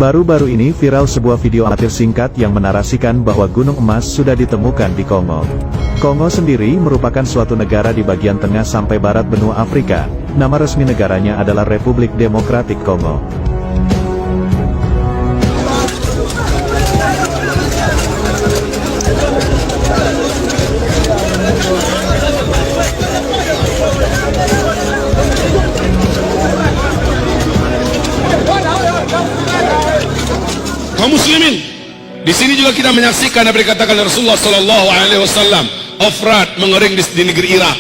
Baru-baru ini viral sebuah video amatir singkat yang menarasikan bahwa gunung emas sudah ditemukan di Kongo. Kongo sendiri merupakan suatu negara di bagian tengah sampai barat benua Afrika. Nama resmi negaranya adalah Republik Demokratik Kongo. Kaum muslimin, di sini juga kita menyaksikan apa dikatakan Rasulullah Sallallahu Alaihi Wasallam, Efrat mengering di negeri Irak.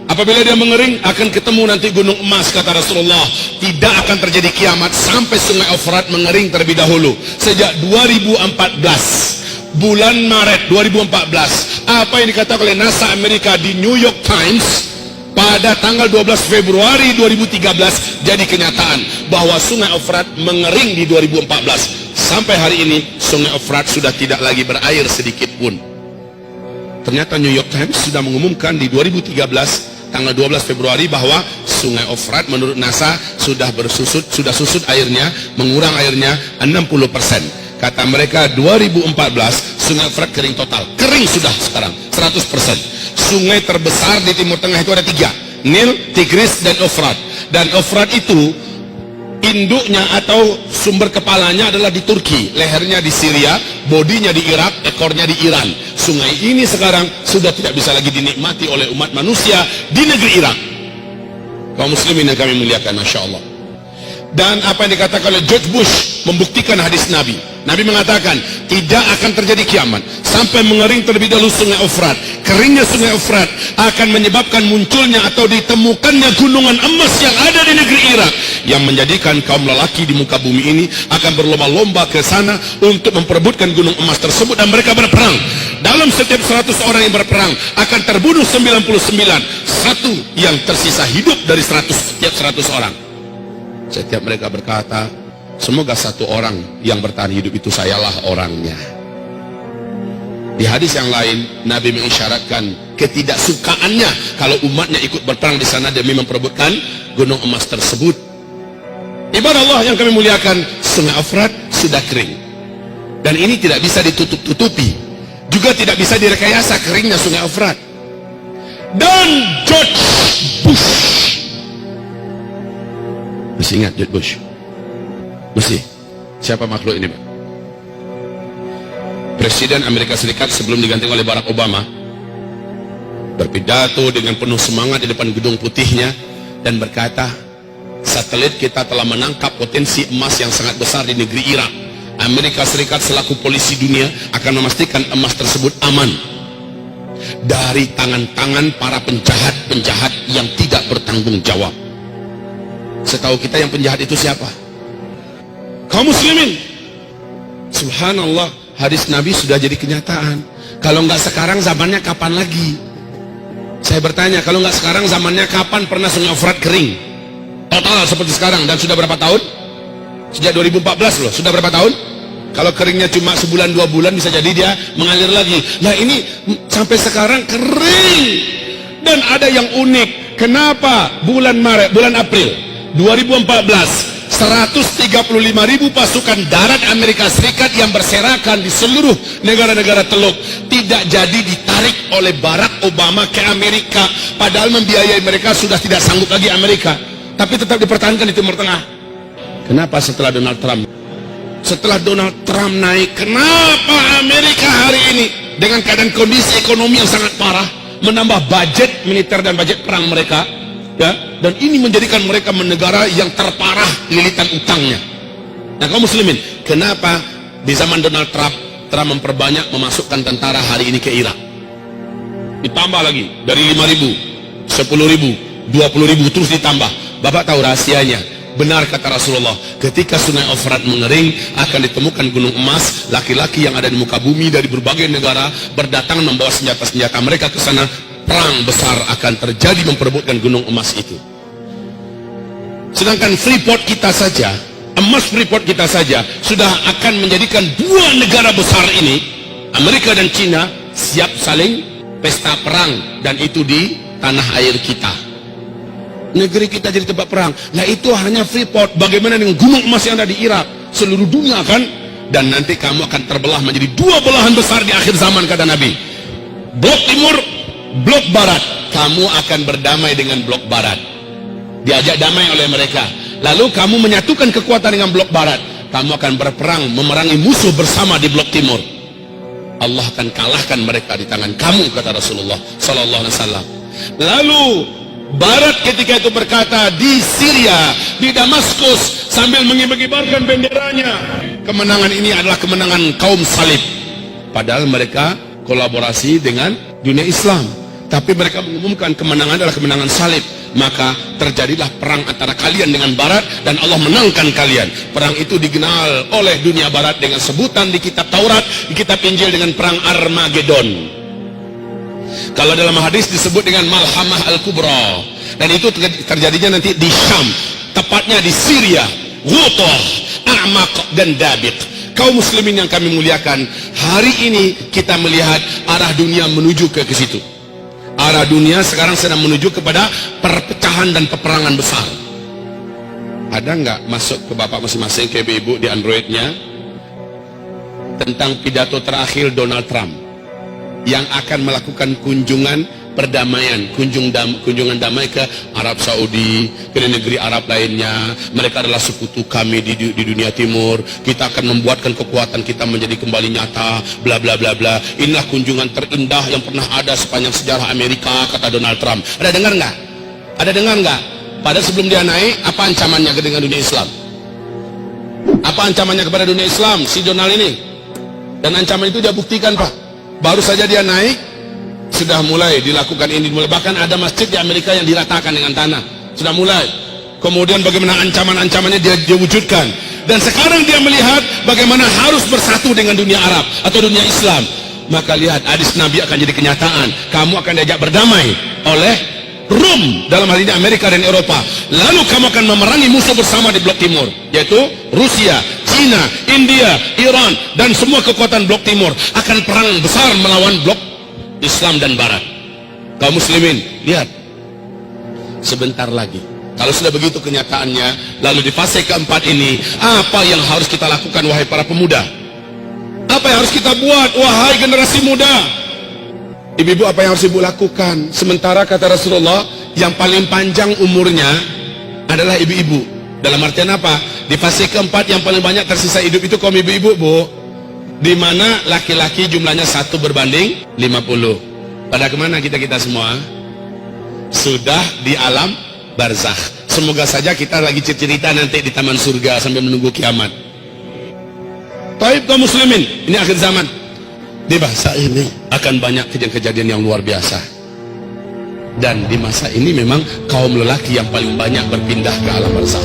Apabila dia mengering, akan ketemu nanti gunung emas, kata Rasulullah. Tidak akan terjadi kiamat sampai sungai Efrat mengering terlebih dahulu. Sejak 2014, bulan Maret 2014, apa yang dikatakan oleh NASA Amerika di New York Times pada tanggal 12 Februari 2013 jadi kenyataan bahwa sungai Efrat mengering di 2014. Sampai hari ini sungai Efrat sudah tidak lagi berair sedikit pun. Ternyata New York Times sudah mengumumkan di 2013 tanggal 12 Februari bahwa sungai Efrat menurut NASA sudah susut airnya, mengurang airnya 60%. Kata mereka 2014 sungai Efrat kering total. Kering sudah sekarang 100%. Sungai terbesar di Timur Tengah itu ada 3, Nil, Tigris, dan Efrat. Dan Efrat itu induknya atau sumber kepalanya adalah di Turki, lehernya di Syria, bodinya di Irak, ekornya di Iran. Sungai ini sekarang sudah tidak bisa lagi dinikmati oleh umat manusia di negeri Irak. Kaum muslimin yang kami muliakan, Masya Allah. Dan apa yang dikatakan oleh George Bush membuktikan hadis Nabi. Nabi mengatakan tidak akan terjadi kiamat sampai mengering terlebih dahulu sungai Efrat. Keringnya sungai Efrat akan menyebabkan munculnya atau ditemukannya gunungan emas yang ada di negeri Irak, yang menjadikan kaum lelaki di muka bumi ini akan berlomba-lomba ke sana untuk memperebutkan gunung emas tersebut, dan mereka berperang. Dalam setiap 100 orang yang berperang akan terbunuh 99, satu yang tersisa hidup dari 100 setiap 100 orang. Setiap mereka berkata, semoga satu orang yang bertahan hidup itu sayalah orangnya. Di hadis yang lain, Nabi mengisyaratkan ketidaksukaannya kalau umatnya ikut berperang di sana demi memperebutkan gunung emas tersebut. Ibadah Allah yang kami muliakan, sungai Efrat sudah kering. Dan ini tidak bisa ditutup-tutupi. Juga tidak bisa direkayasa keringnya sungai Efrat. Dan George Bush, masih ingat George Bush? Masih? Siapa makhluk ini, Pak? Presiden Amerika Serikat sebelum diganti oleh Barack Obama berpidato dengan penuh semangat di depan gedung putihnya dan berkata, satelit kita telah menangkap potensi emas yang sangat besar di negeri Irak. Amerika Serikat selaku polisi dunia akan memastikan emas tersebut aman dari tangan-tangan para penjahat-penjahat yang tidak bertanggung jawab. Setahu kita yang penjahat itu siapa? Kaum muslimin, subhanallah, hadis Nabi sudah jadi kenyataan. Kalau nggak sekarang, zamannya kapan lagi? Saya bertanya, kalau nggak sekarang, zamannya kapan pernah sungai Efrat kering total seperti sekarang? Dan sudah berapa tahun? Sejak 2014 loh. Sudah berapa tahun? Kalau keringnya cuma sebulan 2 bulan, bisa jadi dia mengalir lagi. Nah ini sampai sekarang kering. Dan ada yang unik. Kenapa bulan April 2014 135.000 pasukan darat Amerika Serikat yang berserakan di seluruh negara-negara Teluk tidak jadi ditarik oleh Barack Obama ke Amerika, padahal membiayai mereka sudah tidak sanggup lagi Amerika, tapi tetap dipertahankan di Timur Tengah. Kenapa setelah Donald Trump naik, kenapa Amerika hari ini dengan keadaan kondisi ekonomi yang sangat parah menambah budget militer dan budget perang mereka, ya, dan ini menjadikan mereka negara yang terparah lilitan utangnya. Nah, kaum muslimin, kenapa di zaman Donald Trump memperbanyak memasukkan tentara hari ini ke Irak? Ditambah lagi dari 5.000, 10.000, 20.000 terus ditambah. Bapak tahu rahasianya? Benar kata Rasulullah, ketika sungai Efrat mengering akan ditemukan gunung emas. Laki-laki yang ada di muka bumi dari berbagai negara berdatangan membawa senjata-senjata mereka ke sana. Perang besar akan terjadi memperebutkan gunung emas itu. Sedangkan Freeport kita saja, emas Freeport kita saja sudah akan menjadikan dua negara besar ini, Amerika dan Cina, siap saling pesta perang, dan itu di tanah air kita. Negeri kita jadi tempat perang. Nah itu hanya Freeport. Bagaimana dengan gunung emas yang ada di Irak? seluruh dunia kan, dan nanti kamu akan terbelah menjadi dua belahan besar di akhir zaman, kata Nabi. Blok timur, blok barat. Kamu akan berdamai dengan blok barat, diajak damai oleh mereka. Lalu kamu menyatukan kekuatan dengan blok barat, kamu akan berperang memerangi musuh bersama di blok timur. Allah akan kalahkan mereka di tangan kamu, kata Rasulullah sallallahu alaihi wasallam. Lalu barat ketika itu berkata di Syria, di Damaskus, sambil mengibar-ibarkan benderanya, kemenangan ini adalah kemenangan kaum salib. Padahal mereka kolaborasi dengan dunia Islam, tapi mereka mengumumkan kemenangan adalah kemenangan salib. Maka terjadilah perang antara kalian dengan barat, dan Allah menangkan kalian. Perang itu dikenal oleh dunia barat dengan sebutan di kitab Taurat, di kitab Injil dengan perang Armageddon. Kalau dalam hadis disebut dengan Malhamah Al-Kubra, dan itu terjadinya nanti di Syam, tepatnya di Syria, Ghutah, A'maq, dan Dabiq. Kaum muslimin yang kami muliakan, hari ini kita melihat arah dunia menuju ke situ. Arah dunia sekarang sedang menuju kepada perpecahan dan peperangan besar. Ada nggak masuk ke bapak masing-masing, ke ibu-ibu di Androidnya, tentang pidato terakhir Donald Trump yang akan melakukan kunjungan perdamaian, kunjungan damai ke Arab Saudi, ke negeri Arab lainnya. Mereka adalah sekutu kami di dunia timur. Kita akan membuatkan kekuatan kita menjadi kembali nyata, bla bla bla bla. Inilah kunjungan terindah yang pernah ada sepanjang sejarah Amerika, kata Donald Trump. Ada dengar nggak? Ada dengar nggak? Padahal sebelum dia naik, apa ancamannya dengan dunia Islam? Apa ancamannya kepada dunia Islam si Donald ini? Dan ancaman itu dia buktikan, Pak. Baru saja dia naik, sudah mulai dilakukan ini. Bahkan ada masjid di Amerika yang diratakan dengan tanah. Sudah mulai. Kemudian bagaimana ancaman-ancamannya dia wujudkan. Dan sekarang dia melihat bagaimana harus bersatu dengan dunia Arab atau dunia Islam. Maka lihat, hadis Nabi akan jadi kenyataan. Kamu akan diajak berdamai oleh Rum, dalam hal ini Amerika dan Eropa. Lalu kamu akan memerangi musuh bersama di blok timur, yaitu Rusia, China, India, Iran, dan semua kekuatan blok timur akan perang besar melawan blok Islam dan Barat. Kaum muslimin, lihat, sebentar lagi, kalau sudah begitu kenyataannya, lalu di fase keempat ini, apa yang harus kita lakukan, wahai para pemuda? Apa yang harus kita buat, wahai generasi muda? Ibu-ibu, apa yang harus ibu lakukan? Sementara kata Rasulullah, yang paling panjang umurnya adalah ibu-ibu. Dalam artian apa? Di fase keempat yang paling banyak tersisa hidup itu kaum ibu-ibu, Bu. Di mana laki-laki jumlahnya 1 berbanding 50. Pada kemana kita semua? Sudah di alam barzakh. Semoga saja kita lagi cerita nanti di taman surga sambil menunggu kiamat. Taib kaum muslimin, ini akhir zaman. Di masa ini akan banyak kejadian-kejadian yang luar biasa. Dan di masa ini memang kaum lelaki yang paling banyak berpindah ke alam barzakh.